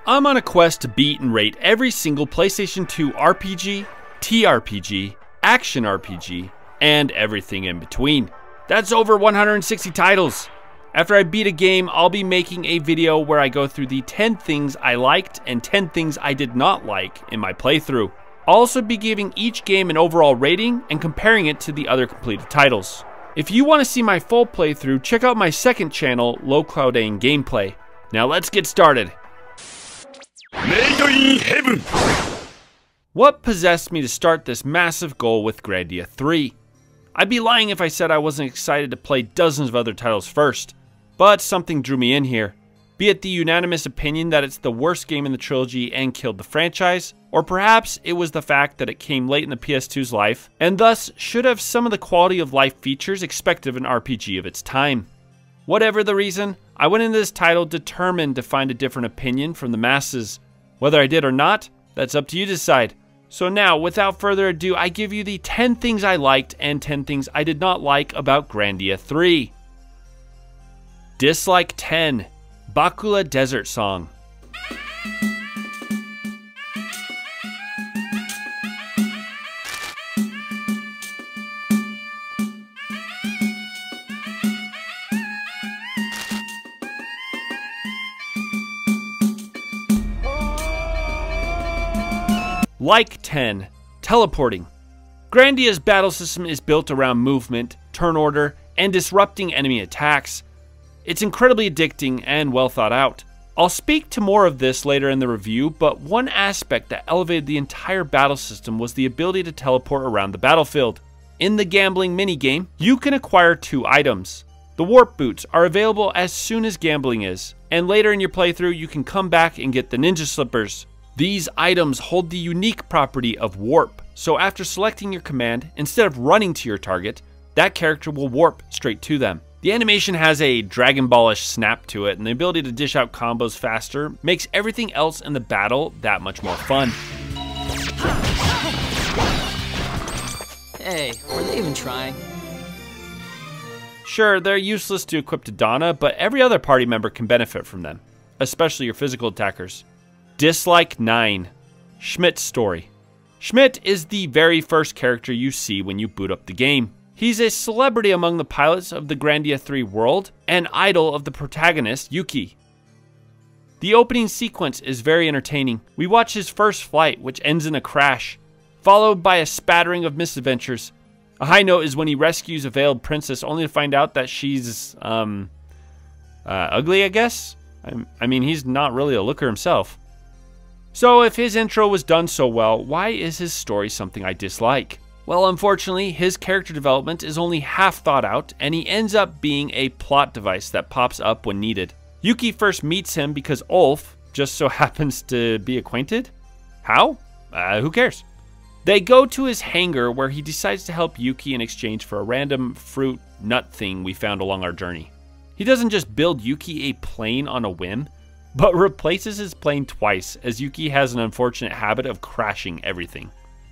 I'm on a quest to beat and rate every single PlayStation 2 RPG, TRPG, action RPG, and everything in between. That's over 160 titles. After I beat a game, I'll be making a video where I go through the 10 things I liked and 10 things I did not like in my playthrough. I'll also be giving each game an overall rating and comparing it to the other completed titles. If you want to see my full playthrough, check out my second channel, Low Cloud Aim Gameplay. Now let's get started. Made in heaven. What possessed me to start this massive goal with Grandia 3? I'd be lying if I said I wasn't excited to play dozens of other titles first, but something drew me in here. Be it the unanimous opinion that it's the worst game in the trilogy and killed the franchise, or perhaps it was the fact that it came late in the PS2's life, and thus should have some of the quality of life features expected of an RPG of its time. Whatever the reason, I went into this title determined to find a different opinion from the masses. Whether I did or not, that's up to you to decide. So now, without further ado, I give you the 10 things I liked and 10 things I did not like about Grandia 3. Dislike 10. Baccula Desert Song. Like 10. Teleporting. Grandia's battle system is built around movement, turn order, and disrupting enemy attacks. It's incredibly addicting and well thought out. I'll speak to more of this later in the review, but one aspect that elevated the entire battle system was the ability to teleport around the battlefield. In the gambling minigame, you can acquire 2 items. The warp boots are available as soon as gambling is, and later in your playthrough you can come back and get the ninja slippers. These items hold the unique property of warp, so after selecting your command, instead of running to your target, that character will warp straight to them. The animation has a Dragon Ball-ish snap to it, and the ability to dish out combos faster makes everything else in the battle that much more fun. Hey, were they even trying? Sure, they're useless to equip to Dhana, but every other party member can benefit from them, especially your physical attackers. Dislike 9. Schmidts Story. Schmidt is the very first character you see when you boot up the game. He's a celebrity among the pilots of the Grandia 3 world and idol of the protagonist, Yuki. The opening sequence is very entertaining. We watch his first flight, which ends in a crash, followed by a spattering of misadventures. A high note is when he rescues a veiled princess only to find out that she's, ugly, I guess? I mean, he's not really a looker himself. So if his intro was done so well, why is his story something I dislike? Well, unfortunately, his character development is only half thought out, and he ends up being a plot device that pops up when needed. Yuki first meets him because Ulf just so happens to be acquainted? How? Who cares? They go to his hangar where he decides to help Yuki in exchange for a random fruit nut thing we found along our journey. He doesn't just build Yuki a plane on a whim, but replaces his plane twice, as Yuki has an unfortunate habit of crashing everything.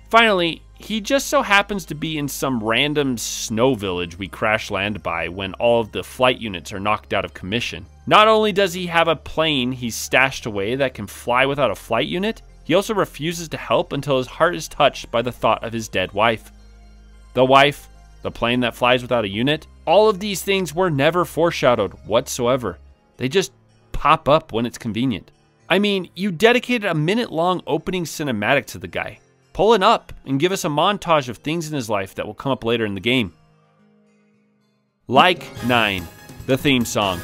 Finally, he just so happens to be in some random snow village we crash land by when all of the flight units are knocked out of commission. Not only does he have a plane he's stashed away that can fly without a flight unit, he also refuses to help until his heart is touched by the thought of his dead wife. The wife, the plane that flies without a unit, all of these things were never foreshadowed whatsoever. They just pop up when it's convenient. I mean, you dedicated a minute-long opening cinematic to the guy. Pull it up and give us a montage of things in his life that will come up later in the game. Like 9. The theme song.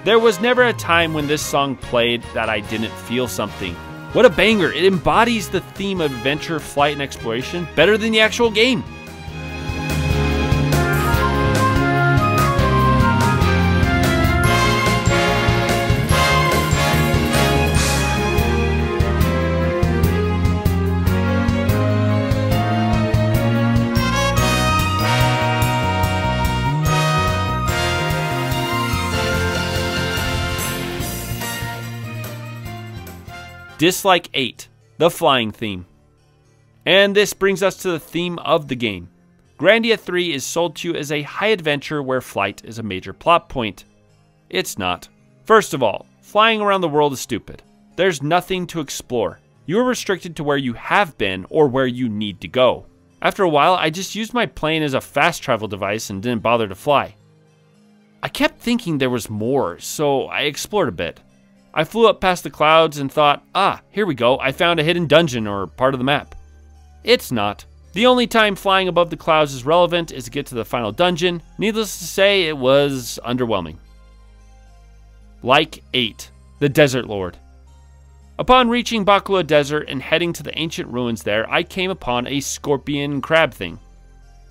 There was never a time when this song played that I didn't feel something. What a banger! It embodies the theme of adventure, flight, and exploration better than the actual game. Dislike 8, the flying theme. And this brings us to the theme of the game. Grandia 3 is sold to you as a high adventure where flight is a major plot point. It's not. First of all, flying around the world is stupid. There's nothing to explore. You are restricted to where you have been or where you need to go. After a while, I just used my plane as a fast travel device and didn't bother to fly. I kept thinking there was more, so I explored a bit. I flew up past the clouds and thought, here we go, I found a hidden dungeon or part of the map. It's not. The only time flying above the clouds is relevant is to get to the final dungeon. Needless to say, it was underwhelming. Like 8, the Desert Lord. Upon reaching Baccula Desert and heading to the ancient ruins there, I came upon a scorpion crab thing.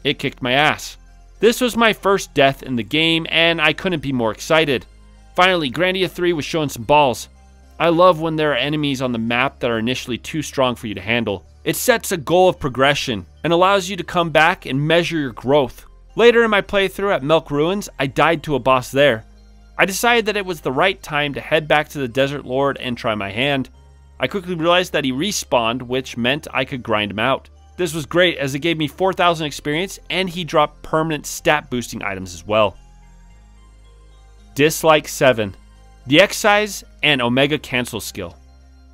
It kicked my ass. This was my first death in the game, and I couldn't be more excited. Finally, Grandia 3 was showing some balls. I love when there are enemies on the map that are initially too strong for you to handle. It sets a goal of progression and allows you to come back and measure your growth. Later in my playthrough at Milk Ruins, I died to a boss there. I decided that it was the right time to head back to the Desert Lord and try my hand. I quickly realized that he respawned, which meant I could grind him out. This was great as it gave me 4,000 experience and he dropped permanent stat boosting items as well. Dislike 7, the Excise and Omega Cancel skill.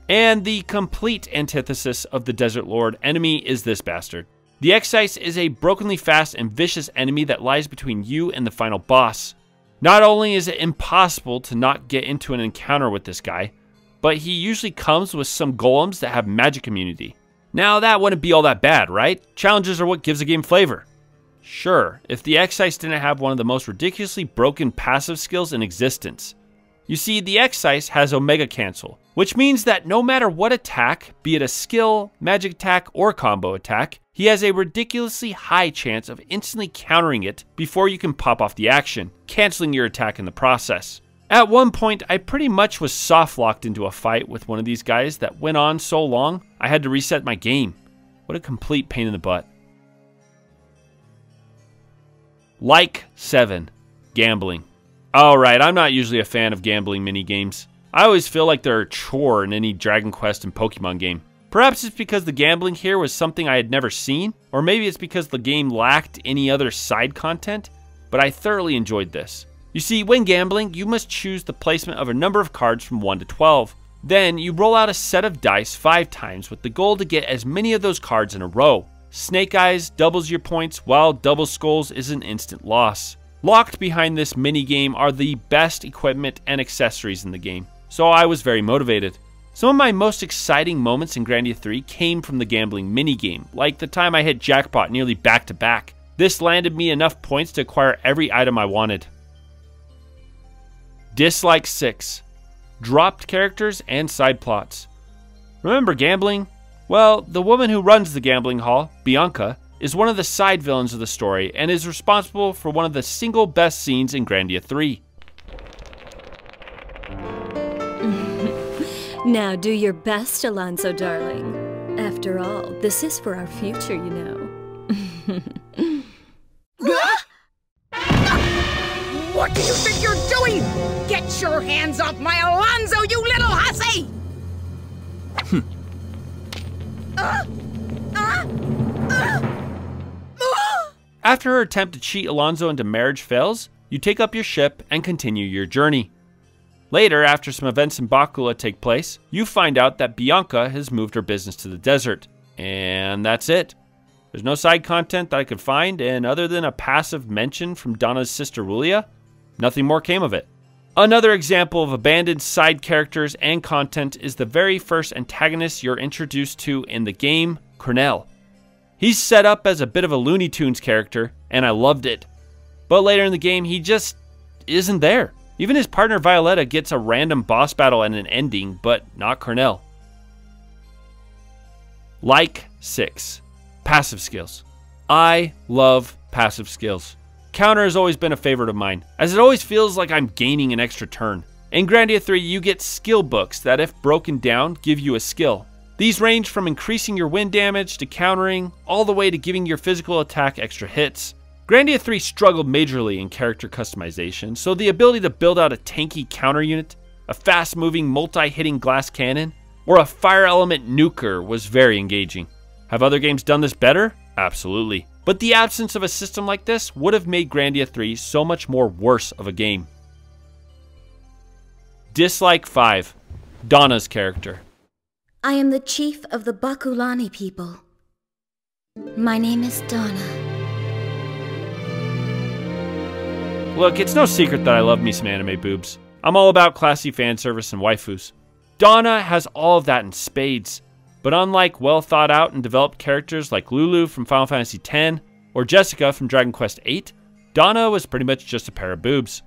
And the complete antithesis of the Desert Lord enemy is this bastard. The Excise is a brokenly fast and vicious enemy that lies between you and the final boss. Not only is it impossible to not get into an encounter with this guy, but he usually comes with some golems that have magic immunity. Now that wouldn't be all that bad, right? Challenges are what gives a game flavor. Sure, if the Excise didn't have one of the most ridiculously broken passive skills in existence. You see, the Excise has Omega Cancel, which means that no matter what attack, be it a skill, magic attack, or combo attack, he has a ridiculously high chance of instantly countering it before you can pop off the action, canceling your attack in the process. At one point, I pretty much was soft-locked into a fight with one of these guys that went on so long, I had to reset my game. What a complete pain in the butt. Like 7, gambling. Alright, I'm not usually a fan of gambling minigames. I always feel like they're a chore in any Dragon Quest and Pokemon game. Perhaps it's because the gambling here was something I had never seen, or maybe it's because the game lacked any other side content, but I thoroughly enjoyed this. You see, when gambling, you must choose the placement of a number of cards from 1 to 12. Then, you roll out a set of dice 5 times with the goal to get as many of those cards in a row. Snake Eyes doubles your points, while Double Skulls is an instant loss. Locked behind this minigame are the best equipment and accessories in the game, so I was very motivated. Some of my most exciting moments in Grandia 3 came from the gambling minigame, like the time I hit jackpot nearly back to back. This landed me enough points to acquire every item I wanted. Dislike 6, dropped characters and side plots. Remember gambling? Well, the woman who runs the gambling hall, Bianca, is one of the side villains of the story and is responsible for one of the single best scenes in Grandia 3. Now do your best, Alanso, darling. After all, this is for our future, you know. What do you think you're doing? Get your hands off my Alanso, you little hussy! After her attempt to cheat Alanso into marriage fails, you take up your ship and continue your journey. Later, after some events in Baccula take place, you find out that Bianca has moved her business to the desert. And that's it. There's no side content that I could find, and other than a passive mention from Dhana's sister Wulia, nothing more came of it. Another example of abandoned side characters and content is the very first antagonist you're introduced to in the game, Cornell. He's set up as a bit of a Looney Tunes character, and I loved it. But later in the game, he just isn't there. Even his partner Violetta gets a random boss battle and an ending, but not Cornell. Like 6, passive skills. I love passive skills. Counter has always been a favorite of mine, as it always feels like I'm gaining an extra turn. In Grandia 3, you get skill books that, if broken down, give you a skill. These range from increasing your wind damage to countering, all the way to giving your physical attack extra hits. Grandia 3 struggled majorly in character customization, so the ability to build out a tanky counter unit, a fast-moving multi-hitting glass cannon, or a fire element nuker was very engaging. Have other games done this better? Absolutely. But the absence of a system like this would have made Grandia 3 so much more worse of a game. Dislike 5. Dhana's character. I am the chief of the Baculani people. My name is Dhana. Look, it's no secret that I love me some anime boobs. I'm all about classy fan service and waifus. Dhana has all of that in spades. But unlike well thought out and developed characters like Lulu from Final Fantasy X or Jessica from Dragon Quest VIII, Dhana was pretty much just a pair of boobs.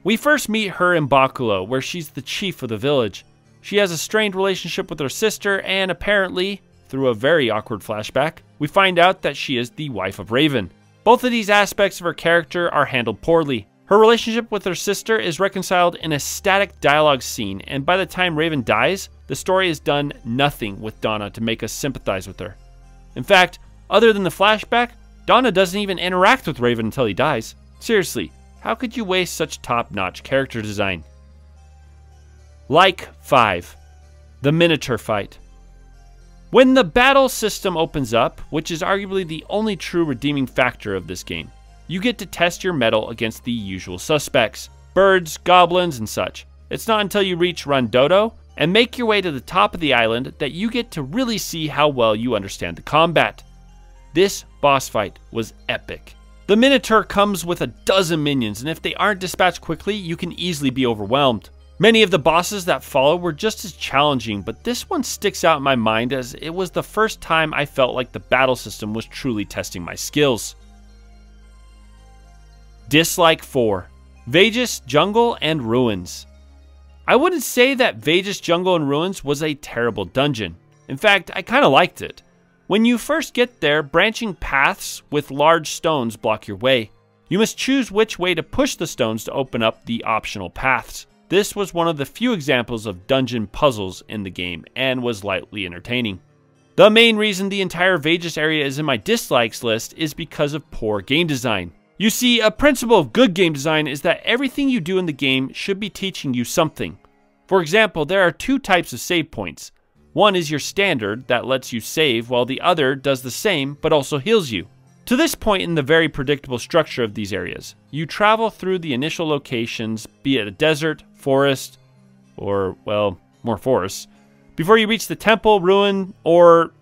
We first meet her in Baccula, where she's the chief of the village. She has a strained relationship with her sister, and apparently, through a very awkward flashback, we find out that she is the wife of Raven. Both of these aspects of her character are handled poorly. Her relationship with her sister is reconciled in a static dialogue scene, and by the time Raven dies, the story has done nothing with Dhana to make us sympathize with her. In fact, other than the flashback, Dhana doesn't even interact with Raven until he dies. Seriously, how could you waste such top-notch character design? Like 5. The Minitaur fight. When the battle system opens up, which is arguably the only true redeeming factor of this game, you get to test your mettle against the usual suspects, birds, goblins, and such. It's not until you reach Rondodo and make your way to the top of the island that you get to really see how well you understand the combat. This boss fight was epic. The Minitaur comes with a dozen minions, and if they aren't dispatched quickly, you can easily be overwhelmed. Many of the bosses that follow were just as challenging, but this one sticks out in my mind as it was the first time I felt like the battle system was truly testing my skills. Dislike 4. Vejas Jungle and Ruins. I wouldn't say that Vejas Jungle and Ruins was a terrible dungeon. In fact, I kinda liked it. When you first get there, branching paths with large stones block your way. You must choose which way to push the stones to open up the optional paths. This was one of the few examples of dungeon puzzles in the game and was lightly entertaining. The main reason the entire Vejas area is in my dislikes list is because of poor game design. You see, a principle of good game design is that everything you do in the game should be teaching you something. For example, there are two types of save points. One is your standard that lets you save, while the other does the same but also heals you. To this point in the very predictable structure of these areas, you travel through the initial locations, be it a desert, forest, or, well, more forests, before you reach the temple, ruin, or,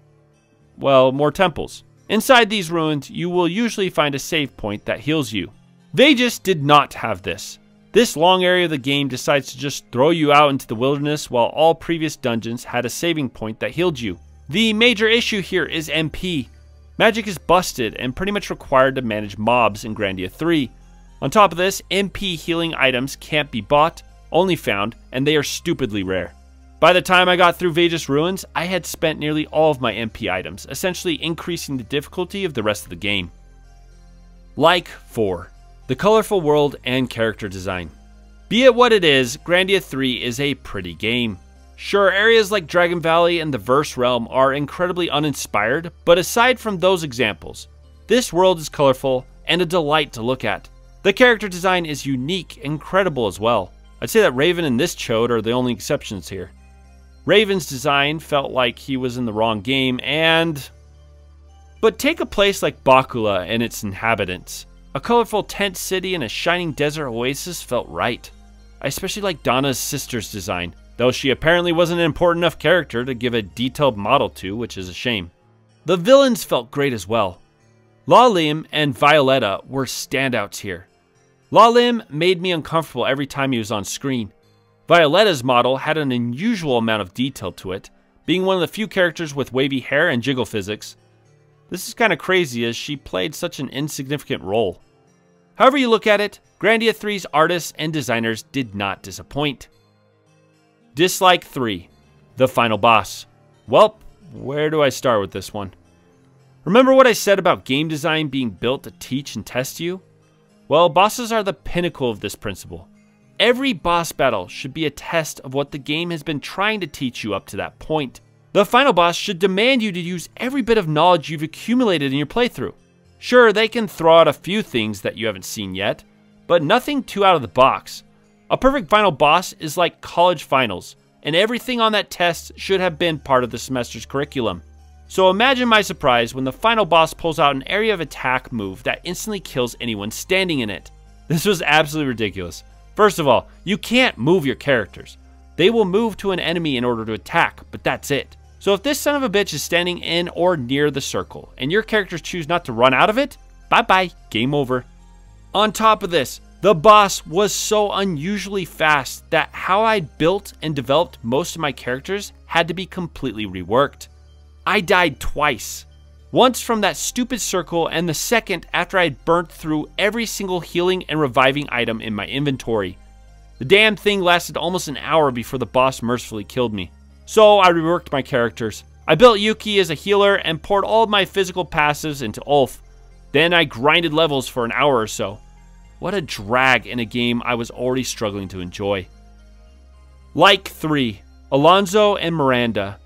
well, more temples. Inside these ruins, you will usually find a save point that heals you. Vejas did not have this. This long area of the game decides to just throw you out into the wilderness while all previous dungeons had a saving point that healed you. The major issue here is MP. Magic is busted and pretty much required to manage mobs in Grandia 3. On top of this, MP healing items can't be bought, only found, and they are stupidly rare. By the time I got through Vejas Ruins, I had spent nearly all of my MP items, essentially increasing the difficulty of the rest of the game. Like 4. The colorful world and character design. Be it what it is, Grandia 3 is a pretty game. Sure, areas like Dragon Valley and the Verse Realm are incredibly uninspired, but aside from those examples, this world is colorful and a delight to look at. The character design is unique and incredible as well. I'd say that Raven and this chode are the only exceptions here. Raven's design felt like he was in the wrong game But take a place like Baccula and its inhabitants. A colorful tent city and a shining desert oasis felt right. I especially like Dhana's sister's design, though she apparently wasn't an important enough character to give a detailed model to, which is a shame. The villains felt great as well. Lalim and Violetta were standouts here. Lalim made me uncomfortable every time he was on screen. Violetta's model had an unusual amount of detail to it, being one of the few characters with wavy hair and jiggle physics. This is kind of crazy as she played such an insignificant role. However you look at it, Grandia 3's artists and designers did not disappoint. Dislike 3. The final boss. Well, where do I start with this one? Remember what I said about game design being built to teach and test you? Well, bosses are the pinnacle of this principle. Every boss battle should be a test of what the game has been trying to teach you up to that point. The final boss should demand you to use every bit of knowledge you've accumulated in your playthrough. Sure, they can throw out a few things that you haven't seen yet, but nothing too out of the box. A perfect final boss is like college finals. and everything on that test should have been part of the semester's curriculum. So imagine my surprise when the final boss pulls out an area of attack move that instantly kills anyone standing in it. This was absolutely ridiculous. First of all, you can't move your characters. They will move to an enemy in order to attack, but that's it. So if this son of a bitch is standing in or near the circle, and your characters choose not to run out of it, bye-bye, game over. On top of this, the boss was so unusually fast that how I'd built and developed most of my characters had to be completely reworked. I died twice. Once from that stupid circle, and the second after I had burnt through every single healing and reviving item in my inventory. The damn thing lasted almost an hour before the boss mercifully killed me. So I reworked my characters. I built Yuki as a healer and poured all of my physical passives into Ulf. Then I grinded levels for an hour or so. What a drag in a game I was already struggling to enjoy. Like 3, Alanso and Miranda.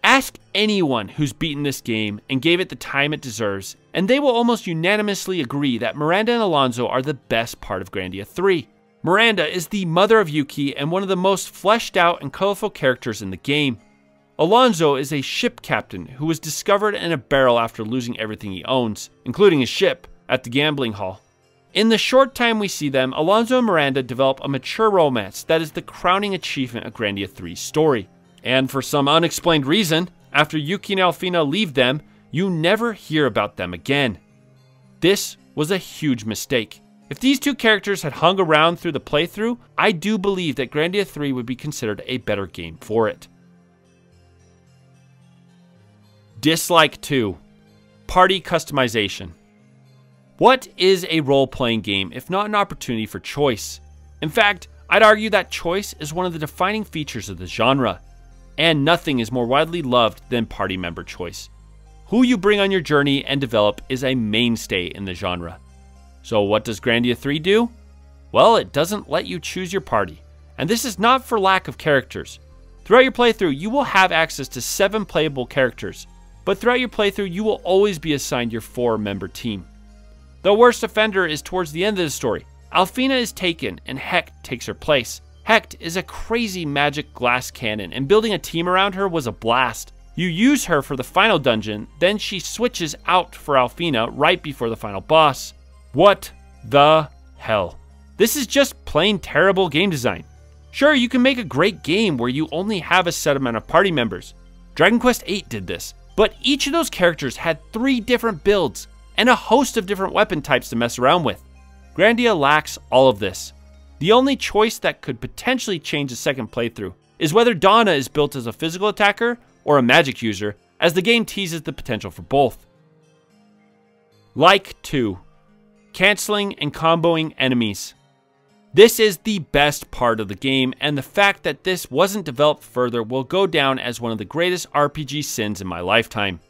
Ask anyone who's beaten this game and gave it the time it deserves, and they will almost unanimously agree that Miranda and Alanso are the best part of Grandia 3. Miranda is the mother of Yuki and one of the most fleshed out and colorful characters in the game. Alanso is a ship captain who was discovered in a barrel after losing everything he owns, including his ship, at the gambling hall. In the short time we see them, Alanso and Miranda develop a mature romance that is the crowning achievement of Grandia 3's story. And for some unexplained reason, after Yuki and Alfina leave them, you never hear about them again. This was a huge mistake. If these two characters had hung around through the playthrough, I do believe that Grandia 3 would be considered a better game for it. Dislike 2. Party customization. What is a role-playing game if not an opportunity for choice? In fact, I'd argue that choice is one of the defining features of the genre. And nothing is more widely loved than party member choice. Who you bring on your journey and develop is a mainstay in the genre. So what does Grandia 3 do? Well, it doesn't let you choose your party. And this is not for lack of characters. Throughout your playthrough, you will have access to 7 playable characters. But throughout your playthrough, you will always be assigned your 4-member team. The worst offender is towards the end of the story. Alfina is taken and Hecht takes her place. Hecht is a crazy magic glass cannon, and building a team around her was a blast. You use her for the final dungeon, then she switches out for Alfina right before the final boss. What the hell? This is just plain terrible game design. Sure, you can make a great game where you only have a set amount of party members. Dragon Quest VIII did this, but each of those characters had 3 different builds and a host of different weapon types to mess around with. Grandia lacks all of this. The only choice that could potentially change the second playthrough is whether Dhana is built as a physical attacker or a magic user, as the game teases the potential for both. Like 2. Canceling and comboing enemies. This is the best part of the game, and the fact that this wasn't developed further will go down as one of the greatest RPG sins in my lifetime.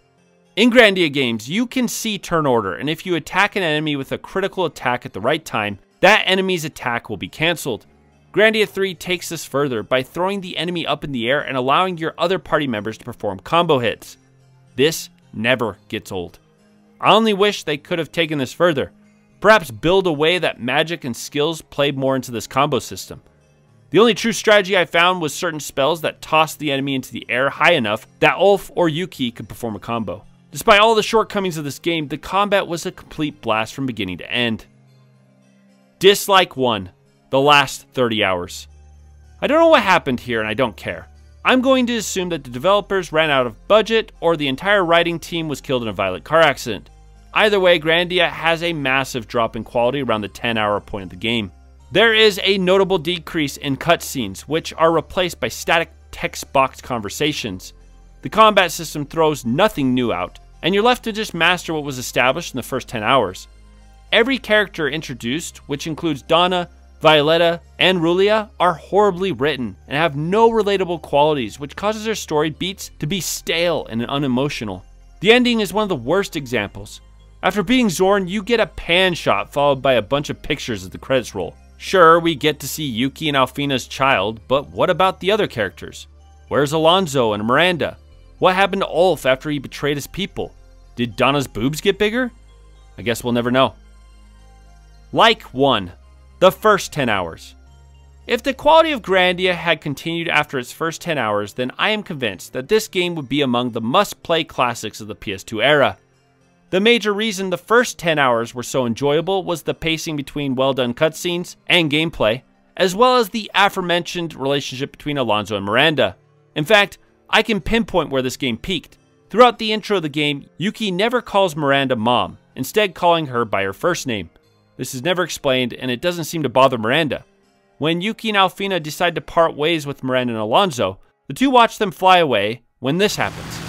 In Grandia games, you can see turn order, and if you attack an enemy with a critical attack at the right time, that enemy's attack will be cancelled. Grandia 3 takes this further by throwing the enemy up in the air and allowing your other party members to perform combo hits. This never gets old. I only wish they could have taken this further. Perhaps build a way that magic and skills played more into this combo system. The only true strategy I found was certain spells that tossed the enemy into the air high enough that Ulf or Yuki could perform a combo. Despite all the shortcomings of this game, the combat was a complete blast from beginning to end. Dislike 1. The last 30 hours. I don't know what happened here and I don't care. I'm going to assume that the developers ran out of budget or the entire writing team was killed in a violent car accident. Either way, Grandia has a massive drop in quality around the 10-hour point of the game. There is a notable decrease in cutscenes, which are replaced by static text box conversations. The combat system throws nothing new out, and you're left to just master what was established in the first 10 hours. Every character introduced, which includes Dhana, Violetta, and Rulia, are horribly written and have no relatable qualities, which causes their story beats to be stale and unemotional. The ending is one of the worst examples. After beating Zorn, you get a pan shot followed by a bunch of pictures as the credits roll. Sure, we get to see Yuki and Alfina's child, but what about the other characters? Where's Alanso and Miranda? What happened to Ulf after he betrayed his people? Did Donna's boobs get bigger? I guess we'll never know. Like 1. The first 10 hours. If the quality of Grandia had continued after its first 10 hours, then I am convinced that this game would be among the must-play classics of the PS2 era. The major reason the first 10 hours were so enjoyable was the pacing between well-done cutscenes and gameplay, as well as the aforementioned relationship between Alanso and Miranda. In fact, I can pinpoint where this game peaked. Throughout the intro of the game, Yuki never calls Miranda Mom, instead calling her by her first name. This is never explained, and it doesn't seem to bother Miranda. When Yuki and Alfina decide to part ways with Miranda and Alanso, the two watch them fly away when this happens.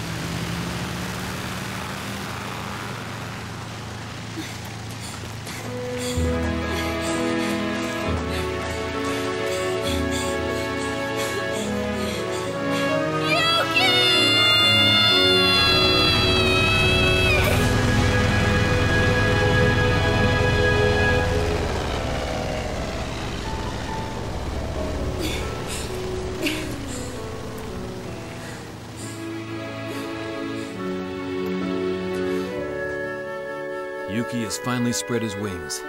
Yuki has finally spread his wings.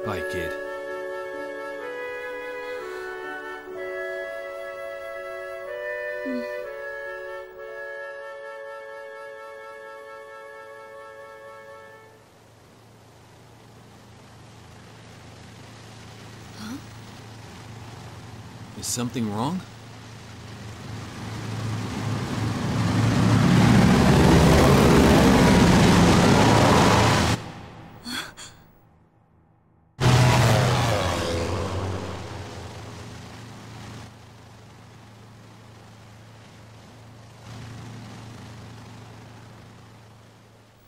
Bye, kid. Huh? Is something wrong?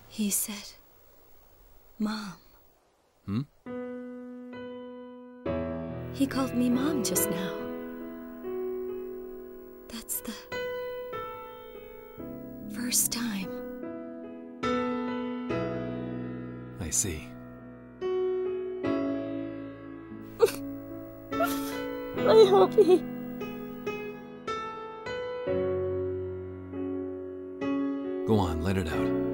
He said, Mom. Hmm? He called me Mom just now. That's the first time. I see. I hope he... Go on, let it out.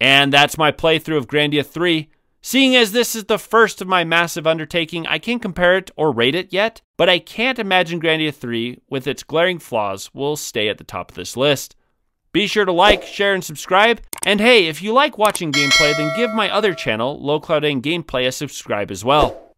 And that's my playthrough of Grandia 3. Seeing as this is the first of my massive undertaking, I can't compare it or rate it yet, but I can't imagine Grandia 3, with its glaring flaws, will stay at the top of this list. Be sure to like, share, and subscribe. And hey, if you like watching gameplay, then give my other channel, Low Cloud Gameplay, a subscribe as well.